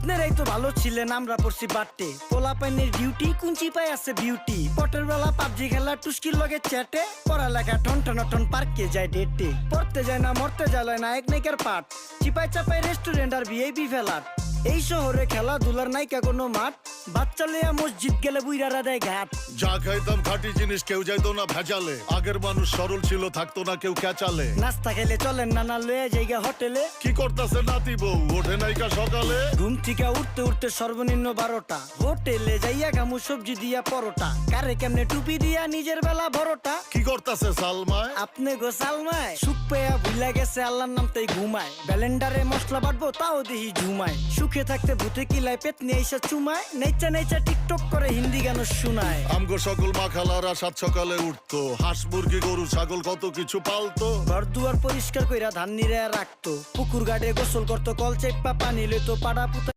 আপনারাই তো ভালো ছিলেন, আমরা পড়ছি বাটে। পোলা পাইনের ডিউটি, কুঞ্চি পাই আছে বিউটি। পটের বেলা পাবজি খেলা, টুস্কির লগে চ্যাটে। পড়ালেখা টন টন পার্কে যায় ডেটে। পড়তে যায় না, মরতে যায় নায়ক নায়িকার পাঠ। চিপাই চাপাই রেস্টুরেন্ট আর ভিআইপি ফেলাট। এই শহরে খেলাধুলার নায়িকা কোনো মাঠ। বাচ্চা লইয়া মসজিদ গেলে বুইরারা দেয় ঘাট। যা খাইতাম খাঁটি জিনিস, কেউ যাইতো না ভেজালে। আগের মানুষ সরল ছিল, থাকতো না কেউ ক্যাচালে। নাস্তা খেলে চলেন নানা লইয়া জায়গা হোটেলে। কি করতেছে নাতি বউ, ওঠে নাইকা সকালে। ঘুম থেকে উঠতে উঠতে সর্বনিম্ন 12টা। হোটেলে যাইয়া গামু সবজি দিয়া পরোটা। কারে কেমনে টুপি দিয়া নিজের বেলা বড়টা। কি করতেছে সালমায়? আপনি গো সালমায় সুখ পেয়া ভুলা গেছে আল্লাহর নাম তাই ঘুমায়। ব্যালেন্ডারে মশলা বাটবো তাও দেখি ঝুমায়। সুখে থাকতে ভূতে কিলায় পেট নিয়ে এসে চুমায়। নেচা নেচা টিকটক করে হিন্দি গান শোনায়। আমগো সকল মাখালারা সাত সকালে উঠতো, হাঁস মুরগি গরু ছাগল কত কিছু পালতো। ঘর দুয়ার পরিষ্কার কইরা ধান নিরে রাখতো। পুকুর গাড়ে গোসল করতো, কল চেপা পানি লইতো, পাড়া পুতা